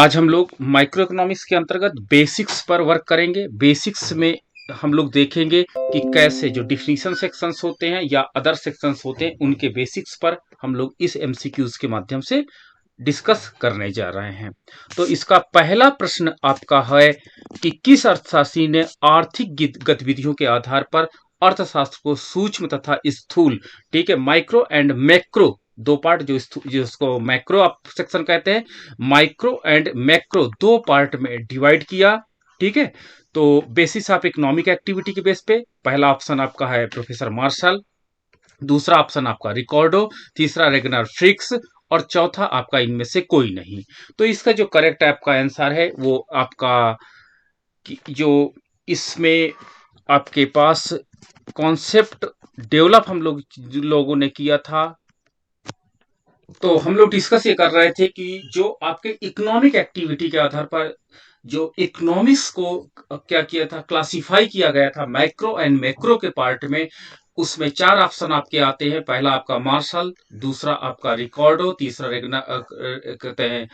आज हम लोग माइक्रो इकोनॉमिक्स के अंतर्गत बेसिक्स पर वर्क करेंगे। बेसिक्स में हम लोग देखेंगे कि कैसे जो डिफिनीशन सेक्शंस होते हैं या अदर सेक्शंस होते हैं उनके बेसिक्स पर हम लोग इस एमसीक्यूज के माध्यम से डिस्कस करने जा रहे हैं। तो इसका पहला प्रश्न आपका है कि किस अर्थशास्त्री ने आर्थिक गतिविधियों के आधार पर अर्थशास्त्र को सूक्ष्म तथा स्थूल, ठीक है, माइक्रो एंड मैक्रो दो पार्ट, जिसको मैक्रो आप सेक्शन कहते हैं, माइक्रो एंड मैक्रो दो पार्ट में डिवाइड किया। ठीक है, तो बेसिस ऑफ इकोनॉमिक एक्टिविटी के बेस पे पहला ऑप्शन आपका है प्रोफेसर मार्शल, दूसरा ऑप्शन आपका रिकॉर्डो, तीसरा रेगनर फ्रिक्स और चौथा आपका इनमें से कोई नहीं। तो इसका जो करेक्ट आपका आंसर है वो आपका जो इसमें आपके पास कॉन्सेप्ट डेवलप हम लोगों ने किया था। तो हम लोग डिस्कस ये कर रहे थे कि जो आपके इकोनॉमिक एक्टिविटी के आधार पर जो इकोनॉमिक्स को क्या किया था, क्लासिफाई किया गया था माइक्रो एंड मैक्रो के पार्ट में। उसमें चार ऑप्शन आपके आते हैं। पहला आपका मार्शल, दूसरा आपका रिकॉर्डो, तीसरा रेगना कहते हैं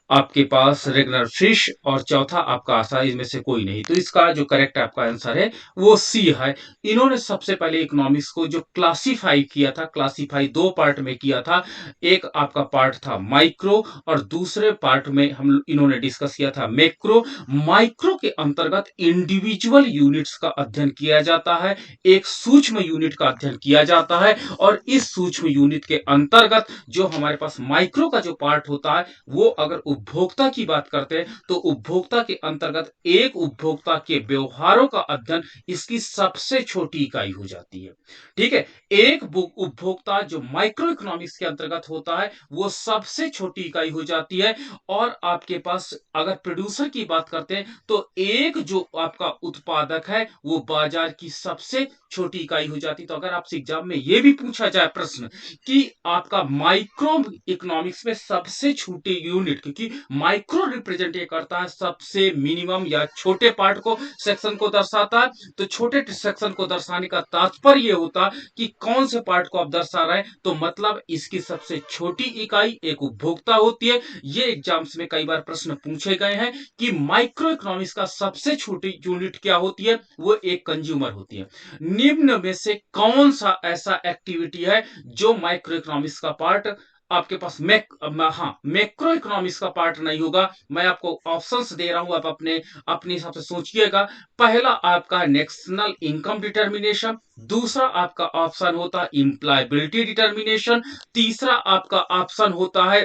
आपके पास रेगनर फिश और चौथा आपका आशा, इसमें से कोई नहीं। तो इसका जो करेक्ट आपका आंसर है वो सी है। इन्होंने सबसे पहले इकोनॉमिक्स को जो क्लासिफाई किया था, क्लासिफाई दो पार्ट में किया था। एक आपका पार्ट था माइक्रो और दूसरे पार्ट में हम इन्होंने डिस्कस किया था मैक्रो। माइक्रो के अंतर्गत इंडिविजुअल यूनिट्स का अध्ययन किया जाता है, एक सूक्ष्म यूनिट का अध्ययन किया जाता है। और इस सूक्ष्म यूनिट के अंतर्गत जो हमारे पास माइक्रो का जो पार्ट होता है वो अगर उपभोक्ता की बात करते हैं तो उपभोक्ता के अंतर्गत एक उपभोक्ता के व्यवहारों का अध्ययन इसकी सबसे छोटी इकाई हो जाती है। ठीक है, एक उपभोक्ता जो माइक्रो इकोनॉमिक्स के अंतर्गत होता है वो सबसे छोटी इकाई हो जाती है। और आपके पास अगर प्रोड्यूसर की बात करते हैं तो एक जो आपका उत्पादक है वो बाजार की सबसे छोटी इकाई हो जाती है। तो अगर आपसे एग्जाम में यह भी पूछा जाए प्रश्न कि आपका माइक्रो इकोनॉमिक्स में सबसे छोटे यूनिट, क्योंकि माइक्रो रिप्रेजेंट करता है सबसे मिनिमम या छोटे पार्ट को, सेक्शन को दर्शाता है। तो छोटे सेक्शन को दर्शाने का तात्पर्य यह होता कि कौन से पार्ट को आप दर्शा रहे हैं, तो मतलब इसकी सबसे छोटी इकाई एक उपभोक्ता होती है। ये एग्जाम्स में कई बार प्रश्न पूछे गए हैं कि माइक्रो इकोनॉमिक्स का सबसे छोटी यूनिट क्या होती है, वो एक कंज्यूमर होती है। निम्न में से कौन सा ऐसा एक्टिविटी है जो माइक्रो इकोनॉमिक्स का पार्ट आपके पास मैक्रो इकोनॉमिक्स का पार्ट नहीं होगा। मैं आपको ऑप्शंस दे रहा हूं, आप अपने हिसाब से सोचिएगा। पहला आपका नेशनल इनकम डिटर्मिनेशन, दूसरा आपका ऑप्शन होता है इंप्लॉयबिलिटी डिटर्मिनेशन, तीसरा आपका ऑप्शन होता है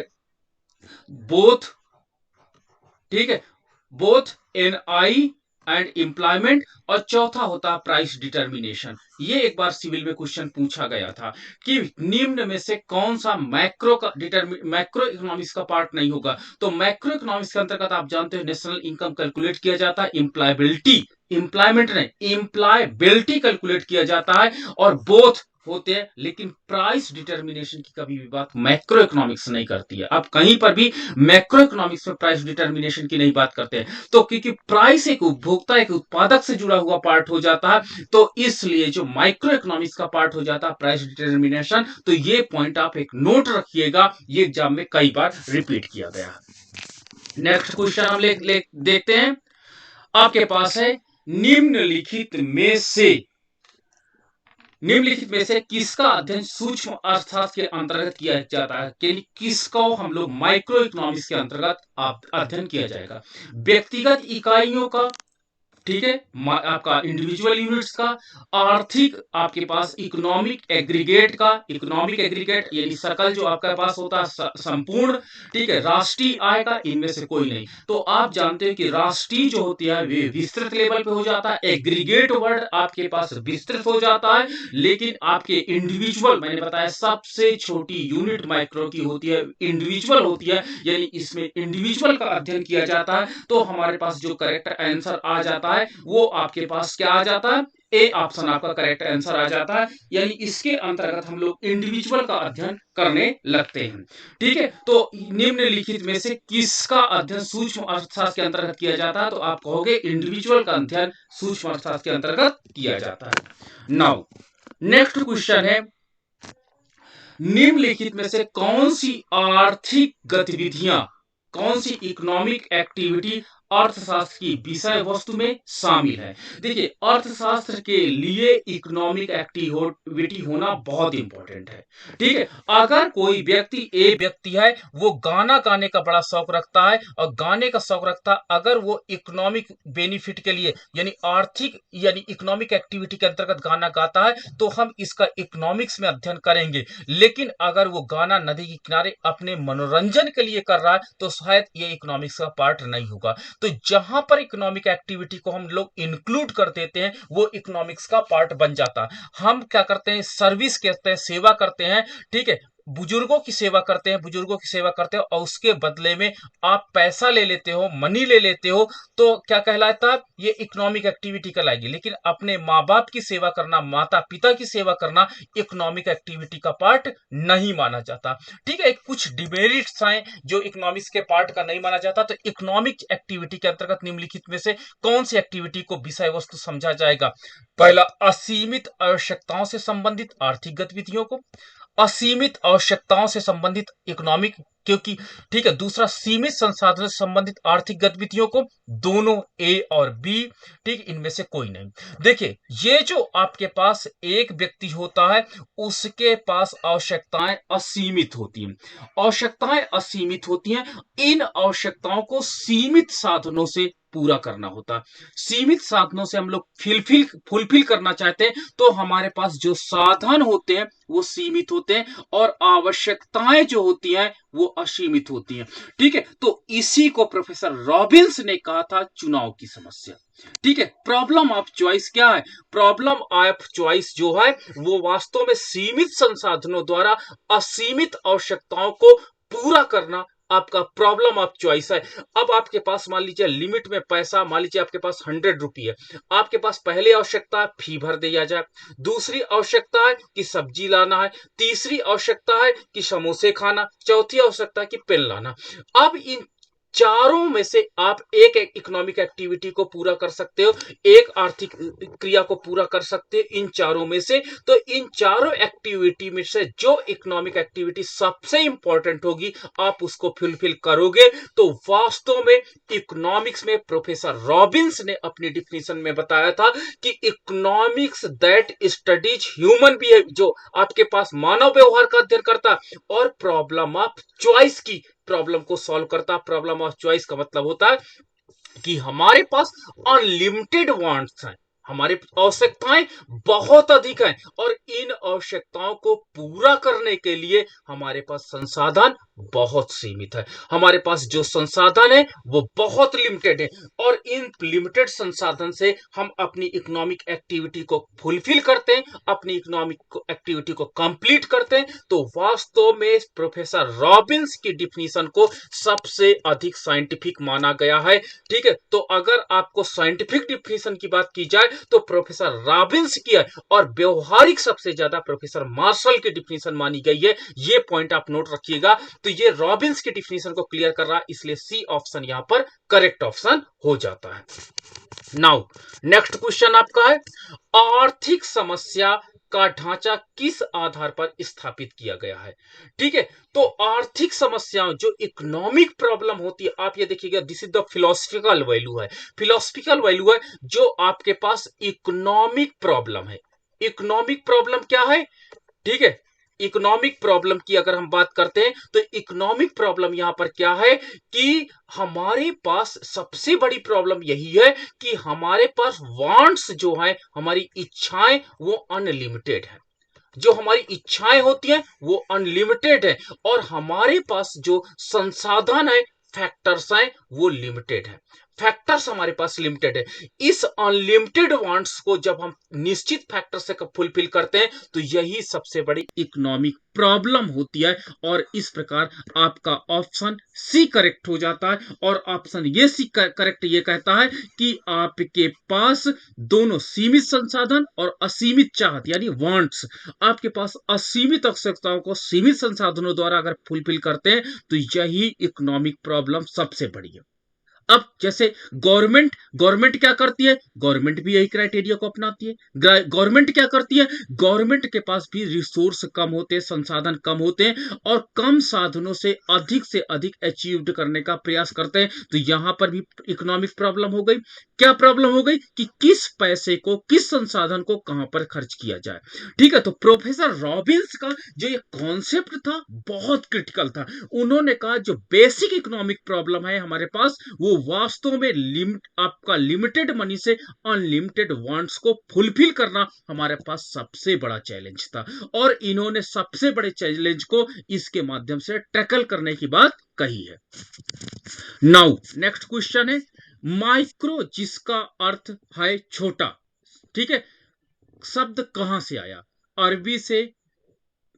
बोथ, ठीक है, both N I and employment, और चौथा होता है प्राइस डिटर्मिनेशन। ये एक बार सिविल में क्वेश्चन पूछा गया था कि निम्न में से कौन सा मैक्रो इकोनॉमिक्स का पार्ट नहीं होगा। तो मैक्रो इकोनॉमिक्स के अंतर्गत आप जानते हो नेशनल इनकम कैलकुलेट किया जाता है, एम्प्लॉयबिलिटी, एम्प्लॉयमेंट नहीं, एम्प्लॉयबिलिटी कैलकुलेट किया जाता है, और बोथ होते हैं। लेकिन प्राइस डिटर्मिनेशन की कभी भी बात मैक्रो इकोनॉमिक्स नहीं करती है। आप कहीं पर भी मैक्रो इकोनॉमिक्स में प्राइस डिटर्मिनेशन की नहीं बात करते हैं। तो क्योंकि प्राइस एक उपभोक्ता, एक उत्पादक से जुड़ा हुआ पार्ट हो जाता है, तो इसलिए जो माइक्रो इकोनॉमिक्स का पार्ट हो जाता है प्राइस डिटर्मिनेशन। तो ये पॉइंट आप एक नोट रखिएगा, ये एग्जाम में कई बार रिपीट किया गया। नेक्स्ट क्वेश्चन हम देखते हैं। आपके पास है निम्नलिखित में से किसका अध्ययन सूक्ष्म अर्थशास्त्र के अंतर्गत किया जाता है, कि किसको हम लोग माइक्रो इकोनॉमिक्स के अंतर्गत अध्ययन किया जाएगा। व्यक्तिगत इकाइयों का, ठीक है, आपका इंडिविजुअल यूनिट्स का, आर्थिक आपके पास इकोनॉमिक एग्रीगेट का, इकोनॉमिक एग्रीगेट यानी सकल जो आपके पास होता है संपूर्ण, ठीक है, राष्ट्रीय आय का, इनमें से कोई नहीं। तो आप जानते हैं कि राष्ट्रीय जो होती है वे विस्तृत लेवल पे हो जाता है, एग्रीगेट वर्ड आपके पास विस्तृत हो जाता है। लेकिन आपके इंडिविजुअल, मैंने बताया सबसे छोटी यूनिट माइक्रो की होती है, इंडिविजुअल होती है, यानी इसमें इंडिविजुअल का अध्ययन किया जाता है। तो हमारे पास जो करेक्ट आंसर आ जाता है वो आपके पास क्या आ जाता है, ए ऑप्शन आपका करेक्ट आंसर आ जाता है। यानी इसके अंतर्गत हम लोग इंडिविजुअल का अध्ययन करने लगते हैं। ठीक है, तो निम्नलिखित में से किसका अध्ययन सूक्ष्म अर्थशास्त्र के अंतर्गत किया जाता है, तो आप कहोगे इंडिविजुअल का अध्ययन सूक्ष्म अर्थशास्त्र के अंतर्गत किया जाता है। नाउ नेक्स्ट क्वेश्चन है, निम्नलिखित में से कौन सी आर्थिक गतिविधियां कौन सी इकोनॉमिक एक्टिविटी अर्थशास्त्र की विषय वस्तु में शामिल है। देखिए, अर्थशास्त्र के लिए इकोनॉमिक एक्टिविटी होना बहुत इंपॉर्टेंट है। ठीक है, अगर कोई व्यक्ति है, वो गाना गाने का बड़ा शौक रखता है और गाने का शौक रखता है, अगर वो इकोनॉमिक बेनिफिट के लिए यानी आर्थिक यानी इकोनॉमिक एक्टिविटी के अंतर्गत गाना गाता है, तो हम इसका इकोनॉमिक्स में अध्ययन करेंगे। लेकिन अगर वो गाना नदी के किनारे अपने मनोरंजन के लिए कर रहा है, तो शायद ये इकोनॉमिक्स का पार्ट नहीं होगा। तो जहां पर इकोनॉमिक एक्टिविटी को हम लोग इंक्लूड कर देते हैं, वो इकोनॉमिक्स का पार्ट बन जाता है। हम क्या करते हैं, सर्विस कहते हैं, सेवा करते हैं। ठीक है, बुजुर्गों की सेवा करते हैं, और उसके बदले में आप पैसा ले लेते हो, मनी ले लेते हो, तो क्या कहलाता है, ये इकोनॉमिक एक्टिविटी कहलाएगी। लेकिन अपने माँ बाप की सेवा करना, माता पिता की सेवा करना इकोनॉमिक एक्टिविटी का पार्ट नहीं माना जाता। ठीक है, कुछ डिमेरिट्स हैं जो इकोनॉमिक्स के पार्ट का नहीं माना जाता। तो इकोनॉमिक एक्टिविटी के अंतर्गत निम्नलिखित में से कौन सी एक्टिविटी को विषय वस्तु समझा जाएगा। पहला, असीमित आवश्यकताओं से संबंधित आर्थिक गतिविधियों को, असीमित आवश्यकताओं से संबंधित इकोनॉमिक, क्योंकि ठीक है। दूसरा, सीमित संसाधनों से संबंधित आर्थिक गतिविधियों को, दोनों ए और बी। ठीक, इनमें से कोई नहीं। देखिए, ये जो आपके पास एक व्यक्ति होता है, उसके पास आवश्यकताएं असीमित होती हैं। आवश्यकताएं असीमित होती हैं, इन आवश्यकताओं को सीमित साधनों से पूरा करना होता है। सीमित साधनों से हम लोग फुलफिल करना चाहते हैं, तो हमारे पास जो साधन होते हैं वो सीमित होते हैं और आवश्यकताएं जो होती हैं वो असीमित होती हैं। ठीक है, तो इसी को प्रोफेसर रॉबिन्स ने कहा था चुनाव की समस्या। ठीक है, प्रॉब्लम ऑफ चॉइस क्या है? प्रॉब्लम ऑफ चॉइस जो है वो वास्तव में सीमित संसाधनों द्वारा असीमित आवश्यकताओं को पूरा करना आपका प्रॉब्लम ऑफ चॉइस है। अब आपके पास मान लीजिए लिमिट में पैसा, मान लीजिए आपके पास 100 रुपये है। आपके पास पहली आवश्यकता फी भर दिया जाए, दूसरी आवश्यकता है कि सब्जी लाना है, तीसरी आवश्यकता है कि समोसे खाना, चौथी आवश्यकता है कि पेन लाना। अब इन चारों में से आप एक इकोनॉमिक एक्टिविटी को पूरा कर सकते हो, एक आर्थिक क्रिया को पूरा कर सकते हो इन चारों में से। तो इन चारों एक्टिविटी में से जो इकोनॉमिक एक्टिविटी सबसे इंपॉर्टेंट होगी, आप उसको फुलफिल करोगे। तो वास्तव में इकोनॉमिक्स में प्रोफेसर रॉबिन्स ने अपनी डिफिनेशन में बताया था कि economics that studies human behaviour, जो आपके पास मानव व्यवहार का अध्ययन करता और प्रॉब्लम ऑफ चॉइस की प्रॉब्लम को सॉल्व करता। प्रॉब्लम ऑफ चॉइस का मतलब होता है कि हमारे पास अनलिमिटेड वांट्स हैं, हमारी आवश्यकताएं बहुत अधिक हैं और इन आवश्यकताओं को पूरा करने के लिए हमारे पास संसाधन बहुत सीमित है। हमारे पास जो संसाधन है वो बहुत लिमिटेड है और इन लिमिटेड संसाधन से हम अपनी इकोनॉमिक एक्टिविटी को फुलफिल करते हैं, अपनी इकोनॉमिक एक्टिविटी को कंप्लीट करते हैं। तो वास्तव में प्रोफेसर रॉबिन्स की डिफिनीशन को सबसे अधिक साइंटिफिक माना गया है। ठीक है, तो अगर आपको साइंटिफिक डिफिनीशन की बात की जाए तो प्रोफेसर रॉबिन्स की है और व्यवहारिक सबसे ज्यादा प्रोफेसर मार्शल की डिफिनीशन मानी गई है। ये पॉइंट आप नोट रखिएगा। तो ये रॉबिन्स की डिफिनीशन को क्लियर कर रहा है, इसलिए सी ऑप्शन यहां पर करेक्ट ऑप्शन हो जाता है। नाउ नेक्स्ट क्वेश्चन आपका है, आर्थिक समस्या का ढांचा किस आधार पर स्थापित किया गया है? ठीक है, तो आर्थिक समस्याओं जो इकोनॉमिक प्रॉब्लम होती है, आप ये देखिएगा, this is the philosophical value है। फिलोसफिकल वैल्यू है जो आपके पास इकोनॉमिक प्रॉब्लम है। इकोनॉमिक प्रॉब्लम क्या है? ठीक है, इकोनॉमिक प्रॉब्लम की अगर हम बात करते हैं तो इकोनॉमिक प्रॉब्लम यहां पर क्या है कि हमारे पास सबसे बड़ी प्रॉब्लम यही है कि हमारे पास वांट्स जो है, हमारी इच्छाएं वो अनलिमिटेड है। जो हमारी इच्छाएं होती हैं वो अनलिमिटेड है और हमारे पास जो संसाधन है, फैक्टर्स हैं, वो लिमिटेड है। फैक्टर्स हमारे पास लिमिटेड है। इस अनलिमिटेड वांट्स को जब हम निश्चित फैक्टर से फुलफिल करते हैं तो यही सबसे बड़ी इकोनॉमिक प्रॉब्लम होती है और इस प्रकार आपका ऑप्शन सी करेक्ट हो जाता है। और ऑप्शन ये सी करेक्ट ये कहता है कि आपके पास दोनों सीमित संसाधन और असीमित चाहत यानी वांट्स, आपके पास असीमित आवश्यकताओं को सीमित संसाधनों द्वारा अगर फुलफिल करते हैं तो यही इकोनॉमिक प्रॉब्लम सबसे बड़ी है। अब जैसे गवर्नमेंट गवर्नमेंट क्या करती है, गवर्नमेंट भी यही क्राइटेरिया को अपनाती है। गवर्नमेंट क्या करती है, गवर्नमेंट के पास भी रिसोर्स कम होते हैं, संसाधन कम होते हैं और कम साधनों से अधिक अचीव्ड करने का प्रयास करते हैं। तो यहां पर भी इकोनॉमिक प्रॉब्लम हो गई। क्या प्रॉब्लम हो गई कि किस पैसे को, किस संसाधन को कहां पर खर्च किया जाए। ठीक है, तो प्रोफेसर रॉबिन्स का जो ये कॉन्सेप्ट था बहुत क्रिटिकल था। उन्होंने कहा जो बेसिक इकोनॉमिक प्रॉब्लम है हमारे पास, वो वास्तव में आपका लिमिटेड मनी से अनलिमिटेड वांट्स को फुलफिल करना हमारे पास सबसे बड़ा चैलेंज था। और इन्होंने सबसे बड़े चैलेंज को इसके माध्यम से टैकल करने की बात कही है। नाउ नेक्स्ट क्वेश्चन है माइक्रो, जिसका अर्थ है छोटा। ठीक है, शब्द कहां से आया? अरबी से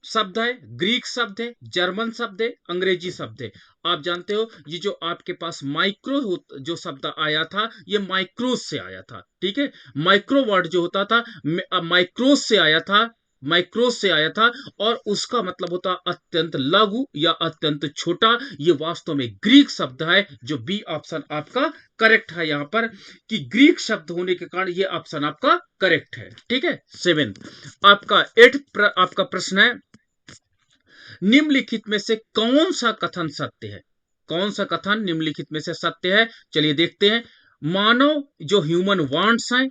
शब्द है, ग्रीक शब्द है, जर्मन शब्द है, अंग्रेजी शब्द है। आप जानते हो ये जो आपके पास माइक्रो जो शब्द आया था, ये माइक्रोस से आया था। ठीक है, माइक्रो वर्ड जो होता था माइक्रोस से आया था, माइक्रोस से आया था और उसका मतलब होता अत्यंत लघु या अत्यंत छोटा। ये वास्तव में ग्रीक शब्द है। जो बी ऑप्शन आपका करेक्ट है यहां पर, कि ग्रीक शब्द होने के कारण ये ऑप्शन आपका करेक्ट है। ठीक है, 7 आपका 8 आपका प्रश्न है निम्नलिखित में से कौन सा कथन सत्य है? कौन सा कथन निम्नलिखित में से सत्य है? चलिए देखते हैं। मानव जो ह्यूमन वांट्स हैं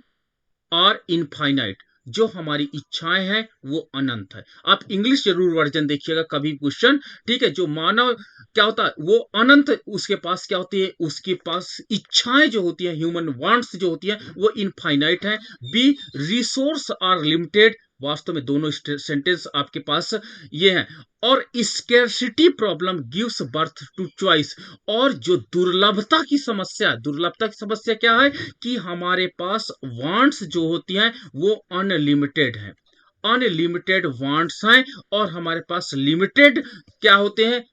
आर इनफाइनाइट, जो हमारी इच्छाएं हैं वो अनंत है। आप इंग्लिश जरूर वर्जन देखिएगा कभी क्वेश्चन। ठीक है, जो मानव क्या होता है वो अनंत, उसके पास क्या होती है, उसके पास इच्छाएं जो होती है, ह्यूमन वांट्स जो होती है वो इनफाइनाइट है। बी रिसोर्स आर लिमिटेड, वास्तव में दोनों सेंटेंस आपके पास ये है। और scarcity problem gives birth to choice, और जो दुर्लभता की समस्या क्या है कि हमारे पास वांट्स जो होती हैं वो अनलिमिटेड है, अनलिमिटेड वांट्स हैं और हमारे पास लिमिटेड क्या होते हैं,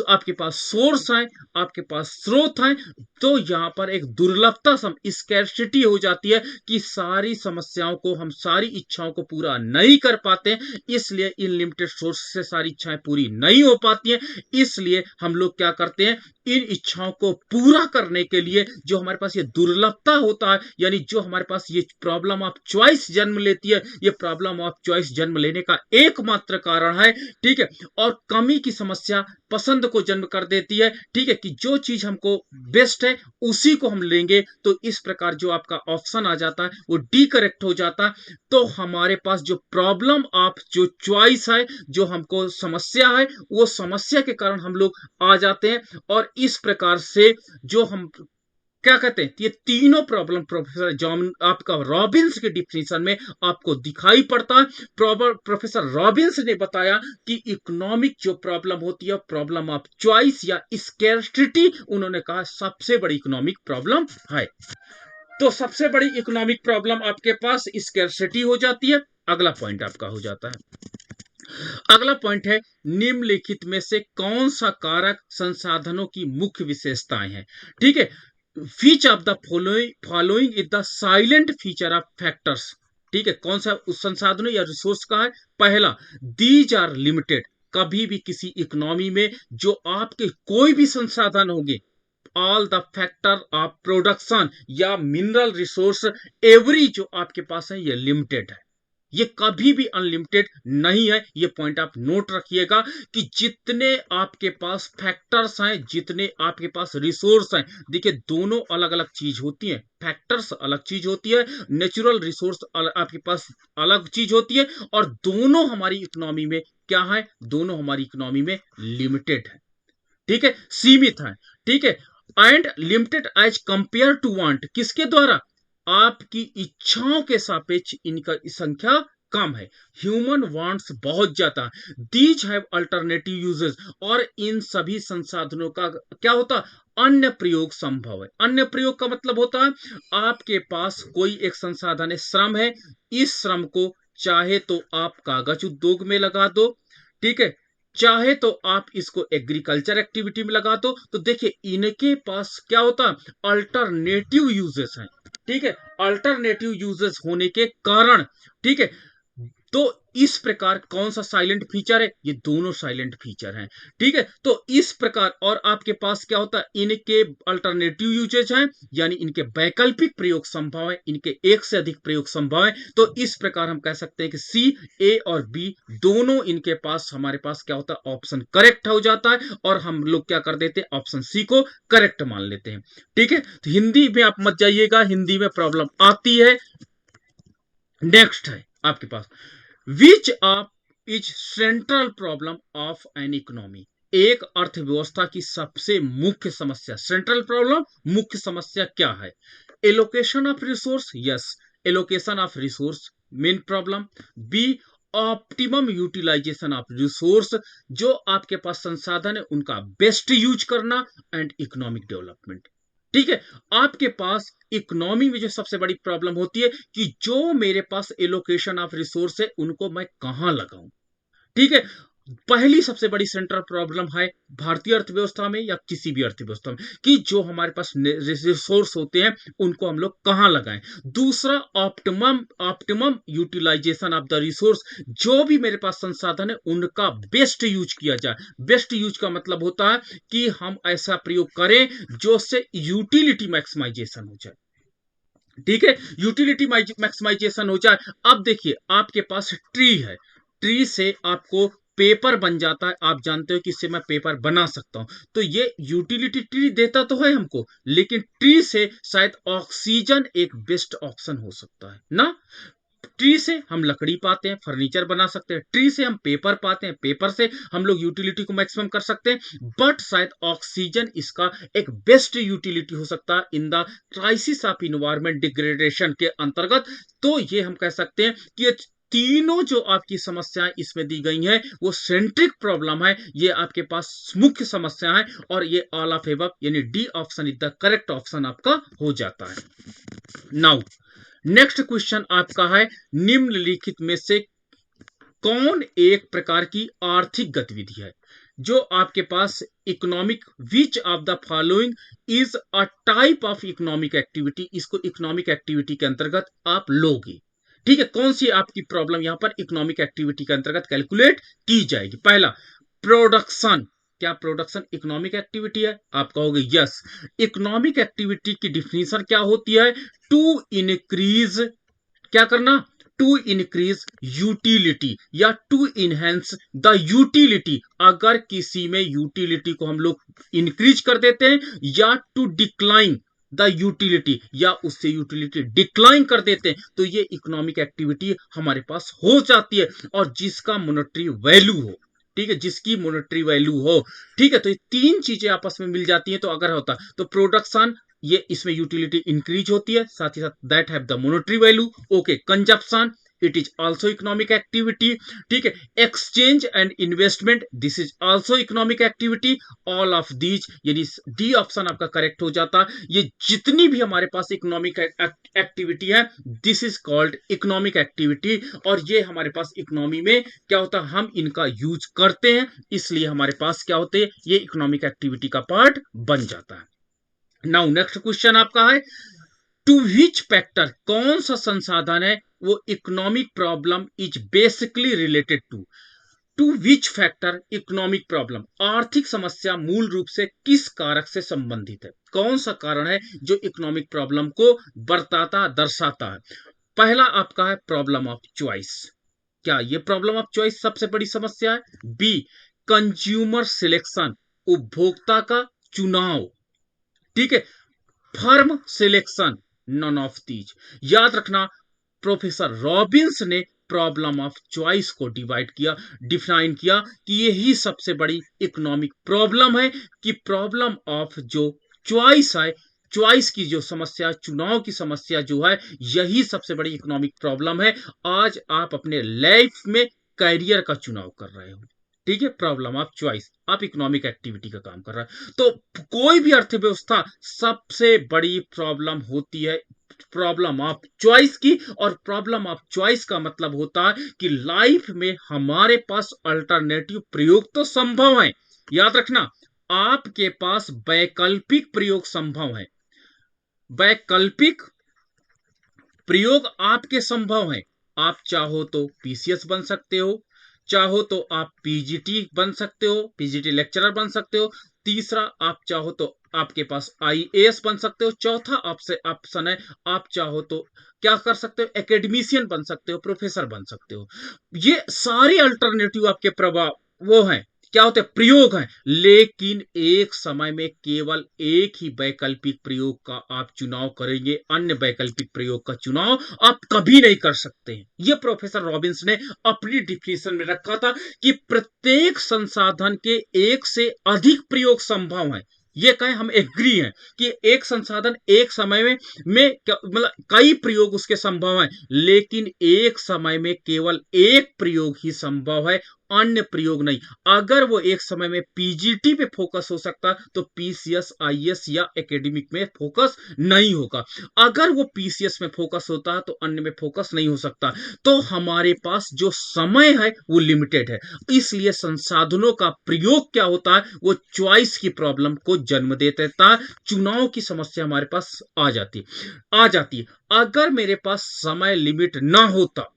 आपके पास सोर्स है, आपके पास स्रोत है। तो यहां पर एक दुर्लभता स्कैर्सिटी हो जाती है कि सारी समस्याओं को, हम सारी इच्छाओं को पूरा नहीं कर पाते, इसलिए इन लिमिटेड सोर्स से सारी इच्छाएं पूरी नहीं हो पाती हैं। इसलिए हम लोग क्या करते हैं, इन इच्छाओं को पूरा करने के लिए जो हमारे पास ये दुर्लभता होता है, यानी जो हमारे पास ये प्रॉब्लम ऑफ चॉइस जन्म लेती है, ये प्रॉब्लम ऑफ चॉइस जन्म लेने का एकमात्र कारण है। ठीक है, और कमी की समस्या पसंद को जन्म कर देती है। ठीक है, कि जो चीज हमको बेस्ट है उसी को हम लेंगे। तो इस प्रकार जो आपका ऑप्शन आ जाता है वो डी करेक्ट हो जाता है। तो हमारे पास जो प्रॉब्लम ऑफ जो चॉइस है, जो हमको समस्या है, वो समस्या के कारण हम लोग आ जाते हैं। और इस प्रकार से जो हम क्या कहते हैं, ये तीनों प्रॉब्लम प्रोफेसर जॉन आपका रॉबिन्स के डिफिनेशन में आपको दिखाई पड़ता है। प्रोफेसर रॉबिन्स ने बताया कि इकोनॉमिक जो प्रॉब्लम होती है, प्रॉब्लम ऑफ चॉइस या स्कैर्सिटी, उन्होंने कहा सबसे बड़ी इकोनॉमिक प्रॉब्लम है। तो सबसे बड़ी इकोनॉमिक प्रॉब्लम आपके पास स्कैर्सिटी हो जाती है। अगला पॉइंट आपका हो जाता है, अगला पॉइंट है निम्नलिखित में से कौन सा कारक संसाधनों की मुख्य विशेषताएं हैं। ठीक है, which of the following is the salient feature of factors. ठीक है, कौन सा उस संसाधनों या रिसोर्स का है? पहला, दीज आर लिमिटेड, कभी भी किसी इकोनॉमी में जो आपके कोई भी संसाधन होंगे, all the factor of production या मिनरल रिसोर्स, एवरी जो आपके पास है ये लिमिटेड है, ये कभी भी अनलिमिटेड नहीं है। ये पॉइंट आप नोट रखिएगा कि जितने आपके पास फैक्टर्स हैं, जितने आपके पास रिसोर्स हैं, देखिए दोनों अलग अलग चीज होती है। फैक्टर्स अलग चीज होती है, नेचुरल रिसोर्स आपके पास अलग चीज होती है, और दोनों हमारी इकोनॉमी में क्या है, दोनों हमारी इकोनॉमी में लिमिटेड है। ठीक है, सीमित है। ठीक है, and limited as compare to want, किसके द्वारा? आपकी इच्छाओं के सापेक्ष इनका संख्या कम है। ह्यूमन वांट्स बहुत ज्यादा, दीज हैव अल्टरनेटिव यूजेस, और इन सभी संसाधनों का क्या होता, अन्य प्रयोग संभव है। अन्य प्रयोग का मतलब होता है आपके पास कोई एक संसाधन है, श्रम है, इस श्रम को चाहे तो आप कागज उद्योग में लगा दो, ठीक है, चाहे तो आप इसको एग्रीकल्चर एक्टिविटी में लगा दो। तो देखिए इनके पास क्या होता, अल्टरनेटिव यूजेस हैं। ठीक है, अल्टरनेटिव यूजेस होने के कारण, ठीक है, तो इस प्रकार कौन सा साइलेंट फीचर है? ये दोनों साइलेंट फीचर हैं। ठीक है, तो इस प्रकार और आपके पास क्या होता है, इनके अल्टरनेटिव यूजेज हैं, यानी इनके वैकल्पिक प्रयोग संभव है, इनके एक से अधिक प्रयोग संभव है। तो इस प्रकार हम कह सकते हैं कि सी, ए और बी दोनों इनके पास, हमारे पास क्या होता है, ऑप्शन करेक्ट हो जाता है और हम लोग क्या कर देते हैं, ऑप्शन सी को करेक्ट मान लेते हैं। ठीक है, तो हिंदी में आप मत जाइएगा, हिंदी में प्रॉब्लम आती है। नेक्स्ट है आपके पास, which of is central problem of an economy? एक अर्थव्यवस्था की सबसे मुख्य समस्या, सेंट्रल प्रॉब्लम, मुख्य समस्या क्या है? Allocation of resource, yes, allocation of resource main problem. B, optimum utilisation of resource, जो आपके पास संसाधन है उनका बेस्ट यूज करना, एंड इकोनॉमिक डेवलपमेंट। ठीक है, आपके पास इकोनॉमी में जो सबसे बड़ी प्रॉब्लम होती है कि जो मेरे पास एलोकेशन ऑफ रिसोर्स है उनको मैं कहां लगाऊं। ठीक है, पहली सबसे बड़ी सेंट्रल प्रॉब्लम है भारतीय अर्थव्यवस्था में या किसी भी अर्थव्यवस्था में कि जो हमारे पास रिसोर्स होते हैं उनको हम लोग कहां लगाएं। दूसरा, optimum optimum utilisation of the resource, जो भी मेरे पास संसाधन है उनका बेस्ट यूज किया जाए। बेस्ट यूज का मतलब होता है कि हम ऐसा प्रयोग करें जो से यूटिलिटी मैक्सिमाइजेशन हो जाए। ठीक है, यूटिलिटी मैक्सिमाइजेशन हो जाए। अब देखिए, आपके पास ट्री है, ट्री से आपको पेपर बन जाता है, आप जानते हो कि इससे मैं पेपर बना सकता हूं। तो ये यूटिलिटी ट्री देता तो है हमको, लेकिन ट्री से शायद ऑक्सीजन एक बेस्ट ऑप्शन हो सकता है ना। ट्री से हम लकड़ी पाते हैं, फर्नीचर बना सकते हैं, ट्री से हम पेपर पाते हैं, पेपर से हम लोग यूटिलिटी को मैक्सिमम कर सकते हैं। बट शायद ऑक्सीजन इसका एक बेस्ट यूटिलिटी हो सकता है in the crisis of environment degradation के अंतर्गत। तो ये हम कह सकते हैं कि ये तीनों जो आपकी समस्याएं इसमें दी गई हैं वो सेंट्रिक प्रॉब्लम है, ये आपके पास मुख्य समस्या है, और ये ऑल ऑफ एबव यानी D option is the correct option आपका हो जाता है। नाउ नेक्स्ट क्वेश्चन आपका है, निम्नलिखित में से कौन एक प्रकार की आर्थिक गतिविधि है जो आपके पास economic, which of the following is a type of economic activity, इसको इकोनॉमिक एक्टिविटी के अंतर्गत आप लोगे। ठीक है, कौन सी आपकी प्रॉब्लम यहां पर इकोनॉमिक एक्टिविटी के अंतर्गत कैलकुलेट की जाएगी? पहला, प्रोडक्शन। क्या प्रोडक्शन इकोनॉमिक एक्टिविटी है? आप कहोगे यस। इकोनॉमिक एक्टिविटी की डिफिनीशन क्या होती है? टू इंक्रीज, क्या करना, टू इंक्रीज यूटिलिटी या टू इनहेंस द यूटिलिटी। अगर किसी में यूटिलिटी को हम लोग इंक्रीज कर देते हैं, या टू डिक्लाइन द यूटिलिटी, या उससे यूटिलिटी डिक्लाइन कर देते हैं, तो ये इकोनॉमिक एक्टिविटी हमारे पास हो जाती है, और जिसका मॉनेटरी वैल्यू हो। ठीक है, जिसकी मॉनेटरी वैल्यू हो। ठीक है, तो ये तीन चीजें आपस में मिल जाती हैं। तो अगर होता तो प्रोडक्शन, ये इसमें यूटिलिटी इंक्रीज होती है, साथ ही साथ that have the monetary value. Okay, consumption, it is also economic activity. ठीक है, exchange and investment, this is also economic activity. All of these, यानी डी ऑप्शन आपका करेक्ट हो जाता। ये जितनी भी हमारे पास इकोनॉमिक एक्टिविटी है, this is called economic activity, और ये हमारे पास इकोनॉमी में क्या होता है, हम इनका यूज करते हैं, इसलिए हमारे पास क्या होते हैं, ये इकोनॉमिक एक्टिविटी का पार्ट बन जाता है। नाउ नेक्स्ट क्वेश्चन आपका है, टू विच फैक्टर, कौन सा संसाधन है वो economic problem is basically related to which factor economic problem, आर्थिक समस्या मूल रूप से किस कारक से संबंधित है? कौन सा कारण है जो इकोनॉमिक प्रॉब्लम को बरताता, दर्शाता है? पहला आपका है प्रॉब्लम ऑफ चॉइस। क्या ये प्रॉब्लम ऑफ चॉइस सबसे बड़ी समस्या है? बी, कंज्यूमर सिलेक्शन, उपभोक्ता का चुनाव। ठीक है, firm selection, none of these. याद रखना, प्रोफेसर रॉबिन्स ने प्रॉब्लम ऑफ चॉइस को डिफाइन किया कि यही सबसे बड़ी इकोनॉमिक प्रॉब्लम है, कि प्रॉब्लम ऑफ जो चॉइस है, चॉइस की जो समस्या, चुनाव की समस्या जो है, यही सबसे बड़ी इकोनॉमिक प्रॉब्लम है। आज आप अपने लाइफ में कैरियर का चुनाव कर रहे हो, ठीक है, प्रॉब्लम ऑफ चॉइस, आप इकोनॉमिक एक्टिविटी का काम कर रहा है। तो कोई भी अर्थव्यवस्था सबसे बड़ी प्रॉब्लम होती है प्रॉब्लम ऑफ चॉइस की, और प्रॉब्लम ऑफ चॉइस का मतलब होता है कि लाइफ में हमारे पास अल्टरनेटिव प्रयोग तो संभव है। याद रखना, आपके पास वैकल्पिक प्रयोग संभव है, वैकल्पिक प्रयोग आपके संभव है, आप चाहो तो पीसीएस बन सकते हो, चाहो तो आप पीजीटी बन सकते हो, पीजीटी लेक्चरर बन सकते हो। तीसरा, आप चाहो तो आपके पास आईएएस बन सकते हो। चौथा आपसे ऑप्शन है, आप चाहो तो क्या कर सकते हो, एकेडमिशियन बन सकते हो, प्रोफेसर बन सकते हो। ये सारे अल्टरनेटिव आपके प्रभाव वो हैं, क्या होते हैं, प्रयोग हैं। लेकिन एक समय में केवल एक ही वैकल्पिक प्रयोग का आप चुनाव करेंगे, अन्य वैकल्पिक प्रयोग का चुनाव आप कभी नहीं कर सकते हैं। यह प्रोफेसर रॉबिन्स ने अपनी डिफिनेशन में रखा था कि प्रत्येक संसाधन के एक से अधिक प्रयोग संभव है। ये कहें, हम एग्री हैं कि एक संसाधन एक समय में मतलब कई प्रयोग उसके संभव हैं, लेकिन एक समय में केवल एक प्रयोग ही संभव है, अन्य प्रयोग नहीं। अगर वो एक समय में पीजीटी पे फोकस हो सकता तो पीसीएस, आईएएस या एकेडमिक में फोकस नहीं होगा। अगर वो पीसीएस में फोकस होता तो अन्य में फोकस नहीं हो सकता। तो हमारे पास जो समय है वो लिमिटेड है, इसलिए संसाधनों का प्रयोग क्या होता है, वो चॉइस की प्रॉब्लम को जन्म दे देता है। चुनाव की समस्या हमारे पास आ जाती है। अगर मेरे पास समय लिमिट ना होता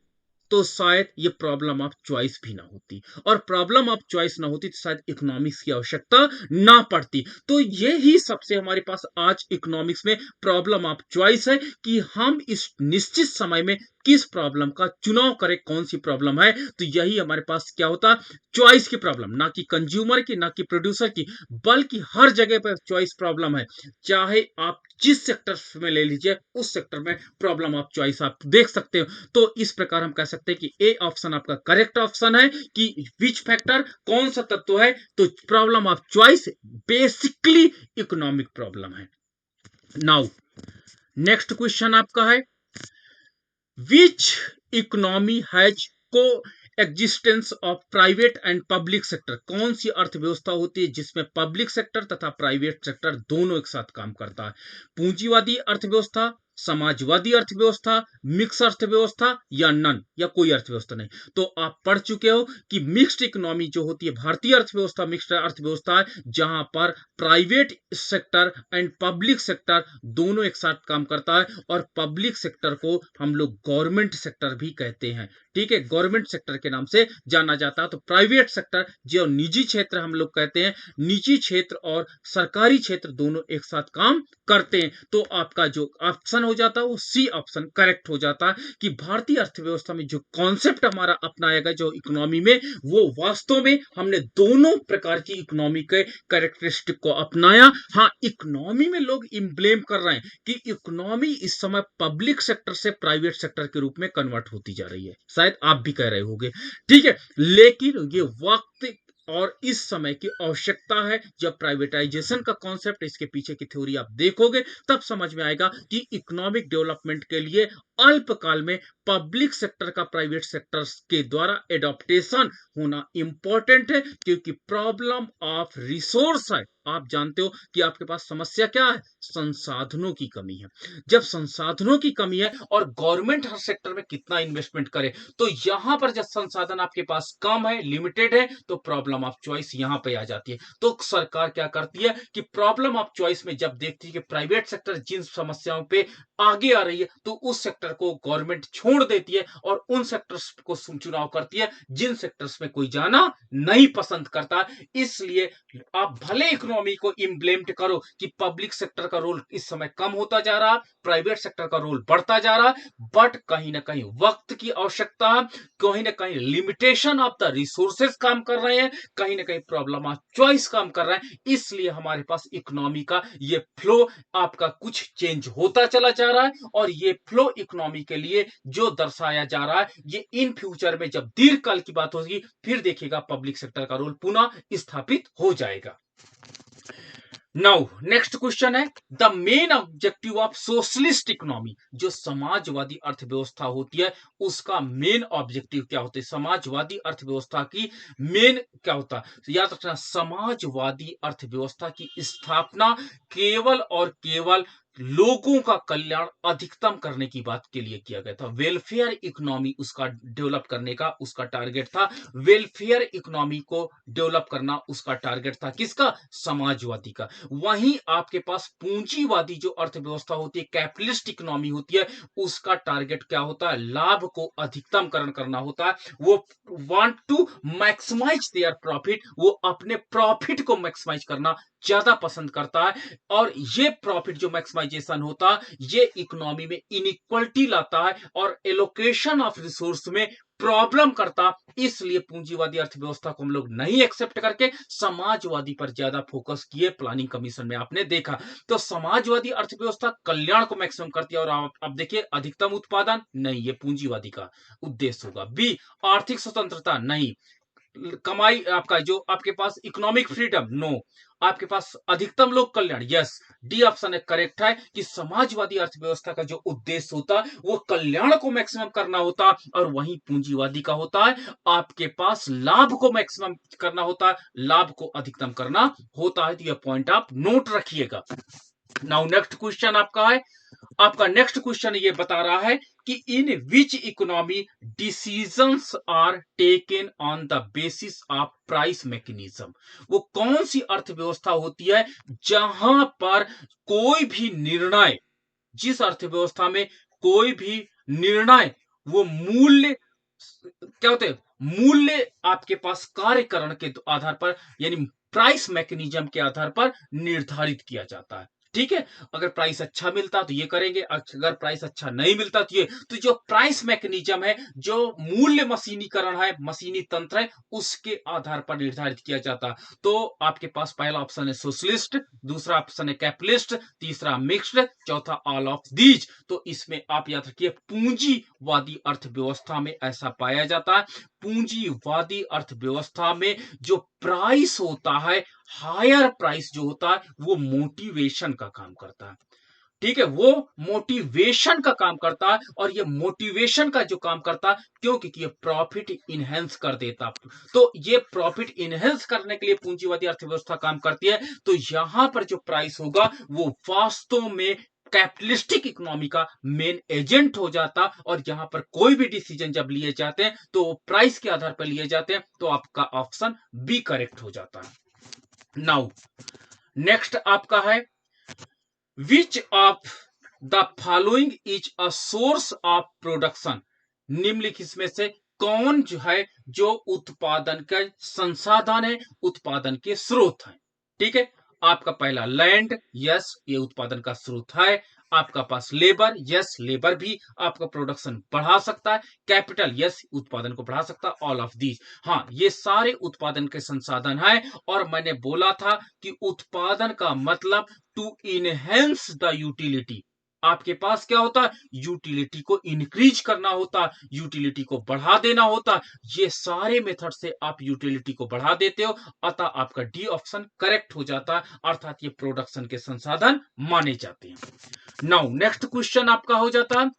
तो शायद ये प्रॉब्लम ऑफ चॉइस भी ना होती, और प्रॉब्लम ऑफ चॉइस ना होती तो शायद इकोनॉमिक्स की आवश्यकता ना पड़ती। तो ये ही सबसे हमारे पास आज इकोनॉमिक्स में प्रॉब्लम ऑफ चॉइस है कि हम इस निश्चित समय में किस प्रॉब्लम का चुनाव करें, कौन सी प्रॉब्लम है। तो यही हमारे पास क्या होता, चॉइस की प्रॉब्लम, ना कि कंज्यूमर की, ना कि प्रोड्यूसर की, बल्कि हर जगह पर चॉइस प्रॉब्लम है। चाहे आप जिस सेक्टर में ले लीजिए, उस सेक्टर में प्रॉब्लम ऑफ चॉइस आप देख सकते हो। तो इस प्रकार हम कह सकते हैं कि ए ऑप्शन आपका करेक्ट ऑप्शन है कि विच फैक्टर, कौन सा तत्व है। तो problem of choice basically economic problem है। नाउ नेक्स्ट क्वेश्चन आपका है, विच इकोनॉमी हैज को existence of private and public sector. कौन सी अर्थव्यवस्था होती है जिसमें पब्लिक सेक्टर तथा प्राइवेट सेक्टर दोनों एक साथ काम करता है। पूंजीवादी अर्थव्यवस्था, समाजवादी अर्थव्यवस्था, मिक्स अर्थव्यवस्था, या नन, या कोई अर्थव्यवस्था नहीं। तो आप पढ़ चुके हो कि मिक्स्ड इकोनॉमी जो होती है, भारतीय अर्थव्यवस्था मिक्स्ड अर्थव्यवस्था है, जहां पर private sector and public sector दोनों एक साथ काम करता है। और पब्लिक सेक्टर को हम लोग गवर्नमेंट सेक्टर भी कहते हैं, ठीक है, गवर्नमेंट सेक्टर के नाम से जाना जाता है। तो प्राइवेट सेक्टर जो निजी क्षेत्र हम लोग कहते हैं, निजी क्षेत्र और सरकारी क्षेत्र दोनों एक साथ काम करते हैं। तो आपका जो ऑप्शन हो जाता है वो सी ऑप्शन करेक्ट हो जाता है कि भारतीय अर्थव्यवस्था में जो कॉन्सेप्ट हमारा अपनाया गया जो इकोनॉमी में, वो वास्तव में हमने दोनों प्रकार की इकोनॉमी के कैरेक्टरिस्टिक को अपनाया। हाँ, इकोनॉमी में लोग ब्लेम कर रहे हैं कि इकोनॉमी इस समय पब्लिक सेक्टर से प्राइवेट सेक्टर के रूप में कन्वर्ट होती जा रही है, शायद आप भी कह रहे होंगे, ठीक है। लेकिन ये वक्त और इस समय की आवश्यकता है। जब प्राइवेटाइजेशन का कॉन्सेप्ट, इसके पीछे की थ्योरी आप देखोगे तब समझ में आएगा कि इकोनॉमिक डेवलपमेंट के लिए अल्पकाल में पब्लिक सेक्टर का प्राइवेट सेक्टर के द्वारा एडॉप्टेशन होना इंपॉर्टेंट है, क्योंकि प्रॉब्लम ऑफ रिसोर्स है। आप जानते हो कि आपके पास समस्या क्या है, संसाधनों की कमी है। जब संसाधनों की कमी है और गवर्नमेंट हर सेक्टर में कितना इन्वेस्टमेंट करे, तो यहां पर जब संसाधन आपके पास कम है, लिमिटेड है, तो प्रॉब्लम ऑफ चॉइस यहां पे आ जाती है। तो सरकार क्या करती है कि प्रॉब्लम ऑफ चॉइस में जब देखती है कि प्राइवेट सेक्टर जिन समस्याओं पे आगे आ रही है, तो उस सेक्टर को गवर्नमेंट छोड़ देती है और उन सेक्टर्स को चुनाव करती है जिन सेक्टर्स में कोई जाना नहीं पसंद करता। इसलिए आप भले इकोनॉमी को इम्प्लीमेंट करो कि पब्लिक सेक्टर का रोल इस समय कम होता जा रहा, प्राइवेट सेक्टर का रोल बढ़ता जा रहा, बट कहीं ना कहीं वक्त की आवश्यकता, कहीं ना कहीं लिमिटेशन ऑफ द रिसोर्सेज काम कर रहे हैं, कहीं ना कहीं प्रॉब्लम ऑफ चॉइस काम कर रहे हैं। इसलिए हमारे पास इकोनॉमी का ये फ्लो आपका कुछ चेंज होता चला जा रहा है, और ये फ्लो इकोनॉमी के लिए जो दर्शाया जा रहा है, ये इन फ्यूचर में जब दीर्घकाल की बात होगी, फिर देखिएगा पब्लिक सेक्टर का रोल पुनः स्थापित हो जाएगा। नाउ नेक्स्ट क्वेश्चन है, the main objective of socialist economy. जो समाजवादी अर्थव्यवस्था होती है उसका मेन ऑब्जेक्टिव क्या होता है, समाजवादी अर्थव्यवस्था की मेन क्या होता है, याद रखना, समाजवादी अर्थव्यवस्था की स्थापना केवल और केवल लोगों का कल्याण अधिकतम करने की बात के लिए किया गया था। वेलफेयर इकोनॉमी उसका डेवलप करने का उसका टारगेट था। वेलफेयर इकोनॉमी को डेवलप करना उसका टारगेट था किसका? समाजवादी का। वहीं आपके पास पूंजीवादी जो अर्थव्यवस्था होती है, कैपिटलिस्ट इकोनॉमी होती है, उसका टारगेट क्या होता है? लाभ को अधिकतमकरण करना होता है। वो want to maximise their profit, वो अपने प्रॉफिट को मैक्सिमाइज करना ज्यादा पसंद करता है। और ये प्रॉफिट जो मैक्सिमाइजेशन होता है, ये इकोनॉमी में इनइक्वलिटी लाता है और एलोकेशन ऑफ रिसोर्स में प्रॉब्लम करता। इसलिए पूंजीवादी अर्थव्यवस्था को हम लोग नहीं एक्सेप्ट करके समाजवादी पर ज्यादा फोकस किए। प्लानिंग कमीशन में आपने देखा तो समाजवादी अर्थव्यवस्था कल्याण को मैक्सिमम करती है। और आप देखिए अधिकतम उत्पादन नहीं, ये पूंजीवादी का उद्देश्य होगा। बी, आर्थिक स्वतंत्रता नहीं, कमाई आपका जो आपके पास इकोनॉमिक फ्रीडम नो, आपके पास अधिकतम लोक कल्याण यस। डी ऑप्शन है करेक्ट है कि समाजवादी अर्थव्यवस्था का जो उद्देश्य होता है वो कल्याण को मैक्सिमम करना होता है, और वहीं पूंजीवादी का होता है आपके पास लाभ को मैक्सिमम करना होता है, लाभ को अधिकतम करना होता है। तो यह पॉइंट आप नोट रखिएगा। नाउ नेक्स्ट क्वेश्चन आपका है, आपका नेक्स्ट क्वेश्चन ये बता रहा है कि in which economy decisions are taken on the basis of price mechanism. वो कौन सी अर्थव्यवस्था होती है जहां पर कोई भी निर्णय, जिस अर्थव्यवस्था में कोई भी निर्णय वो मूल्य क्या होते हैं, मूल्य आपके पास कार्यकरण के आधार पर यानी प्राइस मैकेनिज्म के आधार पर निर्धारित किया जाता है। ठीक है, अगर प्राइस अच्छा मिलता तो ये करेंगे, अगर प्राइस अच्छा नहीं मिलता तो ये। तो जो प्राइस मैकेनिज्म है, जो मूल्य मशीनीकरण है, मशीनी तंत्र है, उसके आधार पर निर्धारित किया जाता। तो आपके पास पहला ऑप्शन है सोशलिस्ट, दूसरा ऑप्शन है कैपिटलिस्ट, तीसरा मिक्स्ड, चौथा ऑल ऑफ दीज। तो इसमें आप याद रखिए पूंजीवादी अर्थव्यवस्था में ऐसा पाया जाता है। पूंजीवादी अर्थव्यवस्था में जो प्राइस होता है, हायर प्राइस जो होता है, वो मोटिवेशन का काम करता है। ठीक है, वो मोटिवेशन का काम करता है। और ये मोटिवेशन का जो काम करता है क्यों? क्योंकि ये प्रॉफिट इनहेंस कर देता। तो ये प्रॉफिट इनहेंस करने के लिए पूंजीवादी अर्थव्यवस्था काम करती है। तो यहां पर जो प्राइस होगा वो वास्तव में कैपिटलिस्टिक इकोनॉमी का मेन एजेंट हो जाता। और यहां पर कोई भी डिसीजन जब लिए जाते हैं तो प्राइस के आधार पर लिए जाते हैं। तो आपका ऑप्शन बी करेक्ट हो जाता है। नाउ नेक्स्ट आपका है विच of the following is a source of production. निम्नलिखित में से कौन जो है जो उत्पादन का संसाधन है, उत्पादन के स्रोत है। ठीक है, आपका पहला लैंड, यस ये उत्पादन का स्रोत है। आपका पास लेबर, यस लेबर भी आपका प्रोडक्शन बढ़ा सकता है। कैपिटल, यस उत्पादन को बढ़ा सकता है। ऑल ऑफ दीज, हाँ ये सारे उत्पादन के संसाधन है। और मैंने बोला था कि उत्पादन का मतलब टू इनहेंस द यूटिलिटी। आपके पास क्या होता है? यूटिलिटी को इंक्रीज करना होता है, यूटिलिटी को बढ़ा देना होता है। ये सारे मेथड से आप यूटिलिटी को बढ़ा देते हो, अतः आपका डी ऑप्शन करेक्ट हो जाता है। अर्थात ये प्रोडक्शन के संसाधन माने जाते हैं। नाउ नेक्स्ट क्वेश्चन आपका हो जाता है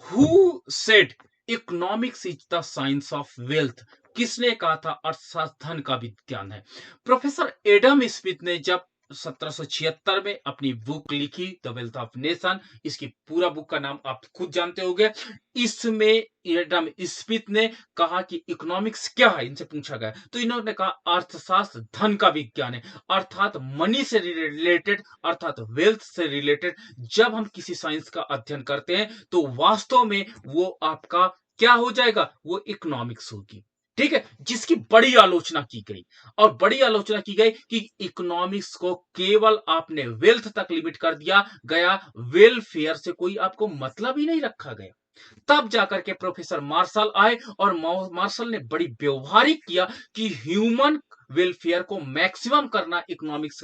who said economics is the science of wealth. किसने कहा था अर्थशास्त्र धन का विज्ञान है? प्रोफेसर एडम स्मिथ ने जब 1776 में अपनी बुक लिखी द वेल्थ ऑफ नेशन, इसकी पूरा बुक का नाम आप खुद जानते होंगे। इसमें एडम स्मिथ ने कहा कि इकोनॉमिक्स क्या है, इनसे पूछा गया तो इन्होंने कहा अर्थशास्त्र धन का विज्ञान है, अर्थात मनी से रिलेटेड, अर्थात वेल्थ से रिलेटेड। जब हम किसी साइंस का अध्ययन करते हैं तो वास्तव में वो आपका क्या हो जाएगा? वो इकोनॉमिक्स होगी। ठीक है, जिसकी बड़ी आलोचना की गई। और बड़ी आलोचना की गई कि इकोनॉमिक्स को केवल आपने वेल्थ तक लिमिट कर दिया गया, वेलफेयर से कोई आपको मतलब ही नहीं रखा गया। तब जाकर के प्रोफेसर मार्शल आए और मार्शल ने बड़ी व्यवहारिक किया कि ह्यूमन वेलफेयर को मैक्सिमम करना इकोनॉमिक्स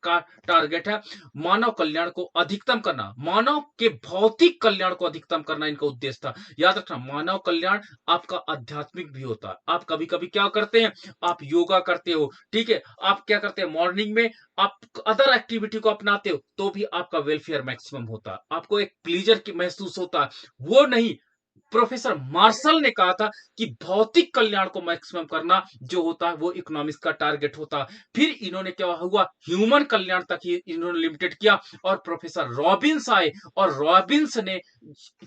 का टारगेट है। मानव कल्याण को अधिकतम करना, मानव के भौतिक कल्याण को अधिकतम करना इनका उद्देश्य था। याद रखना मानव कल्याण आपका आध्यात्मिक भी होता है। आप कभी कभी क्या करते हैं? आप योगा करते हो, ठीक है, आप क्या करते हैं मॉर्निंग में, आप अदर एक्टिविटी को अपनाते हो तो भी आपका वेलफेयर मैक्सिमम होता है। आपको एक प्लीजर की महसूस होता है, वो नहीं प्रोफेसर मार्शल ने कहा था कि भौतिक कल्याण को मैक्सिमम करना जो होता है वो इकोनॉमिक्स का टारगेट होता है। फिर इन्होंने क्या हुआ, ह्यूमन कल्याण तक ही इन्होंने लिमिटेड किया, और प्रोफेसर रॉबिन्स आए और रॉबिन्स ने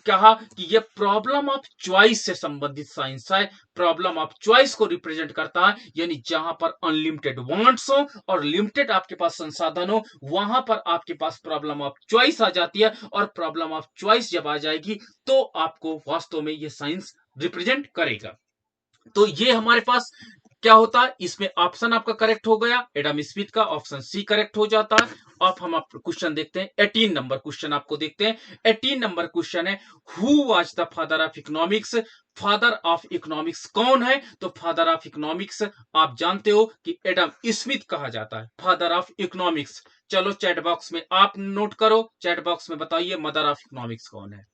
कहा कि ये प्रॉब्लम ऑफ चॉइस से संबंधित साइंस है, प्रॉब्लम ऑफ चॉइस को रिप्रेजेंट करता है, यानी जहां पर अनलिमिटेड वांट्स हो और लिमिटेड आपके पास संसाधन हो, वहां पर आपके पास प्रॉब्लम ऑफ चॉइस आ जाती है, और प्रॉब्लम ऑफ चॉइस जब आ जाएगी तो आपको वास्तव में ये साइंस रिप्रेजेंट करेगा। तो ये हमारे पास क्या होता है, इसमें ऑप्शन आपका करेक्ट हो गया एडम स्मिथ का, ऑप्शन सी करेक्ट हो जाता है। अब हम आप क्वेश्चन देखते हैं, 18 नंबर क्वेश्चन आपको देखते हैं। 18 नंबर क्वेश्चन है, who was the father of economics. Father of economics कौन है, तो फादर ऑफ इकोनॉमिक्स आप जानते हो कि एडम स्मिथ कहा जाता है, फादर ऑफ इकोनॉमिक्स। चलो चैट बॉक्स में आप नोट करो, चैट बॉक्स में बताइए मदर ऑफ इकोनॉमिक्स कौन है,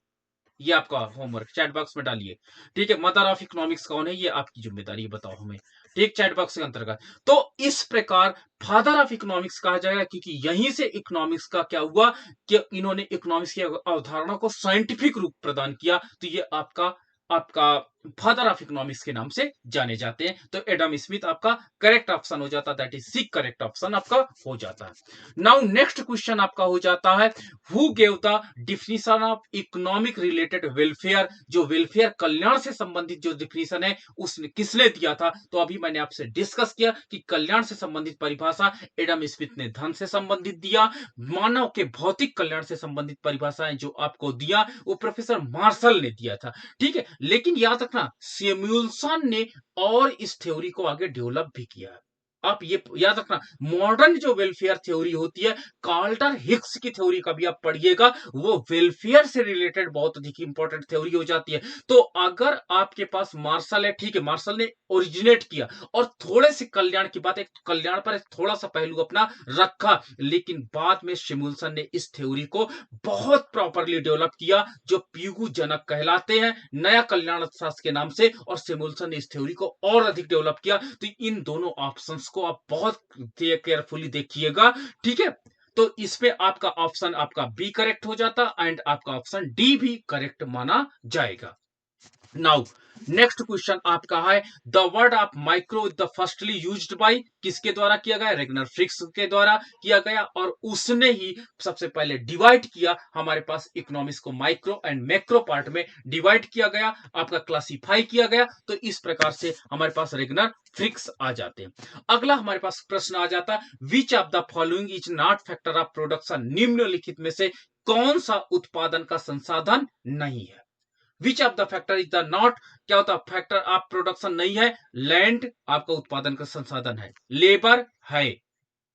ये आपका होमवर्क चैट बॉक्स में डालिए। ठीक है, मदर ऑफ इकोनॉमिक्स कौन है, ये आपकी जिम्मेदारी, बताओ हमें। ठीक, चैट बॉक्स के अंतर्गत। तो इस प्रकार फादर ऑफ इकोनॉमिक्स कहा जाएगा क्योंकि यहीं से इकोनॉमिक्स का क्या हुआ कि इन्होंने इकोनॉमिक्स की अवधारणा को साइंटिफिक रूप प्रदान किया, तो ये आपका आपका फादर ऑफ इकोनॉमिक्स के नाम से जाने जाते हैं। तो एडम स्मिथ आपका करेक्ट ऑप्शन हो जाता है, that is C correct option आपका हो जाता है। नाउ नेक्स्ट क्वेश्चन आपका हो जाता है, who gave the definition of economic related welfare. जो वेलफेयर कल्याण से संबंधित जो डिफिनीशन है उसने किसने दिया था, तो अभी मैंने आपसे डिस्कस किया कि कल्याण से संबंधित परिभाषा एडम स्मिथ ने धन से संबंधित दिया, मानव के भौतिक कल्याण से संबंधित परिभाषाएं जो आपको दिया वो प्रोफेसर मार्शल ने दिया था। ठीक है, लेकिन याद रखना सैमुअल्सन ने और इस थ्योरी को आगे डेवलप भी किया। आप ये याद रखना, मॉडर्न जो वेलफेयर थ्योरी होती है, कार्टर हिक्स की थ्योरी का भी आप पढ़िएगा, वो वेलफेयर से रिलेटेड बहुत अधिक इंपॉर्टेंट थ्योरी हो जाती है। तो अगर आपके पास मार्शल है, ठीक है, मार्शल ने ओरिजिनेट किया और थोड़े से कल्याण की बात, एक कल्याण पर एक थोड़ा सा पहलू अपना रखा, लेकिन बाद में सैमुअल्सन ने इस थ्योरी को बहुत प्रॉपरली डेवलप किया, जो पीगू जनक कहलाते हैं नया कल्याण शास्त्र के नाम से, और सैमुअल्सन ने इस थ्योरी को और अधिक डेवलप किया। तो इन दोनों ऑप्शंस को आप बहुत केयरफुली देखिएगा। ठीक है, तो इसमें आपका ऑप्शन आपका बी करेक्ट हो जाता एंड आपका ऑप्शन डी भी करेक्ट माना जाएगा। नाउ नेक्स्ट क्वेश्चन आपका है, the word of micro the firstly used by, किसके द्वारा किया गया, रेगनर फ्रिक्स के द्वारा किया गया, और उसने ही सबसे पहले डिवाइड किया हमारे पास इकोनॉमिक्स को माइक्रो एंड मैक्रो पार्ट में डिवाइड किया गया, आपका क्लासिफाई किया गया। तो इस प्रकार से हमारे पास रेगनर फ्रिक्स आ जाते हैं। अगला हमारे पास प्रश्न आ जाता है, विच of the following is not factor of production. निम्नलिखित में से कौन सा उत्पादन का संसाधन नहीं है। विच of the factor is the not, क्या होता है, फैक्टर ऑफ प्रोडक्शन नहीं है। लैंड आपका उत्पादन का संसाधन है, लेबर है,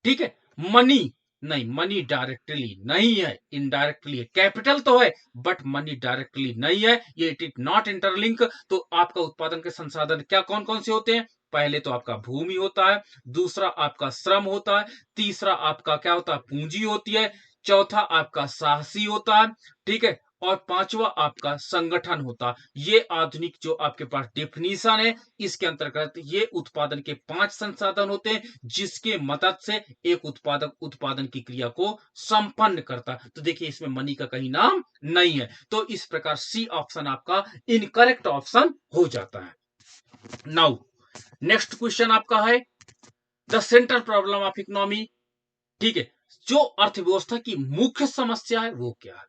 ठीक है, मनी नहीं, मनी डायरेक्टली नहीं है, इनडायरेक्टली है। कैपिटल तो है बट मनी डायरेक्टली नहीं है, ये इट इज नॉट इंटरलिंक। तो आपका उत्पादन के संसाधन क्या कौन कौन से होते हैं, पहले तो आपका भूमि होता है, दूसरा आपका श्रम होता है, तीसरा आपका क्या होता है, पूंजी होती है, चौथा आपका साहसी होता है, ठीक है, और पांचवा आपका संगठन होता। ये आधुनिक जो आपके पास डेफिनेशन है, इसके अंतर्गत ये उत्पादन के 5 संसाधन होते हैं जिसके मदद से एक उत्पादक उत्पादन की क्रिया को संपन्न करता है। तो देखिए इसमें मनी का कहीं नाम नहीं है, तो इस प्रकार सी ऑप्शन आपका इनकरेक्ट ऑप्शन हो जाता है। नाउ नेक्स्ट क्वेश्चन आपका है, the central problem of economy. ठीक है, जो अर्थव्यवस्था की मुख्य समस्या है वो क्या है,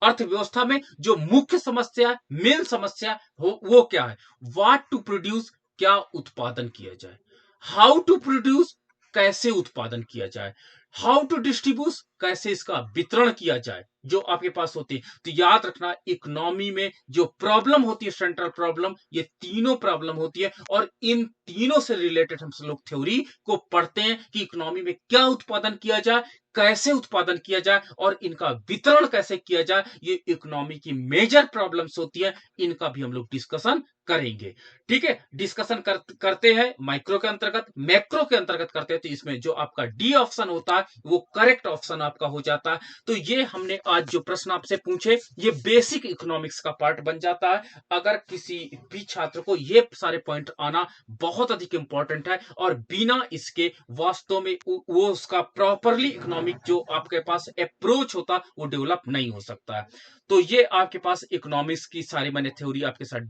अर्थव्यवस्था में जो मुख्य समस्या है, मेन समस्या हो वो क्या है। व्हाट टू प्रोड्यूस, क्या उत्पादन किया जाए, हाउ टू प्रोड्यूस, कैसे उत्पादन किया जाए, हाउ टू डिस्ट्रीब्यूट, कैसे इसका वितरण किया जाए, जो आपके पास होती है। तो याद रखना, इकोनॉमी में जो प्रॉब्लम होती है, सेंट्रल प्रॉब्लम, ये तीनों प्रॉब्लम होती है, और इन तीनों से रिलेटेड हम लोग थ्योरी को पढ़ते हैं कि इकोनॉमी में क्या उत्पादन किया जाए, कैसे उत्पादन किया जाए, और इनका वितरण कैसे किया जाए। ये इकोनॉमी की मेजर प्रॉब्लम्स होती है, इनका भी हम लोग डिस्कशन करेंगे। ठीक है, डिस्कशन करते हैं माइक्रो के अंतर्गत, मैक्रो के अंतर्गत करते हैं। तो इसमें जो आपका डी ऑप्शन होता है वो करेक्ट ऑप्शन आपका हो जाता है। तो ये हमने आज जो प्रश्न आपसे पूछे, ये बेसिक इकोनॉमिक्स का पार्ट बन जाता है। अगर किसी भी छात्र को ये सारे पॉइंट आना बहुत अधिक इंपॉर्टेंट है, और बिना इसके वास्तव में वो उसका प्रॉपरली इकोनॉमिक जो आपके पास अप्रोच होता वो डेवलप नहीं हो सकता है। तो ये आपके पास इकोनॉमिक्स की सारी मैंने थ्योरी आपके साथ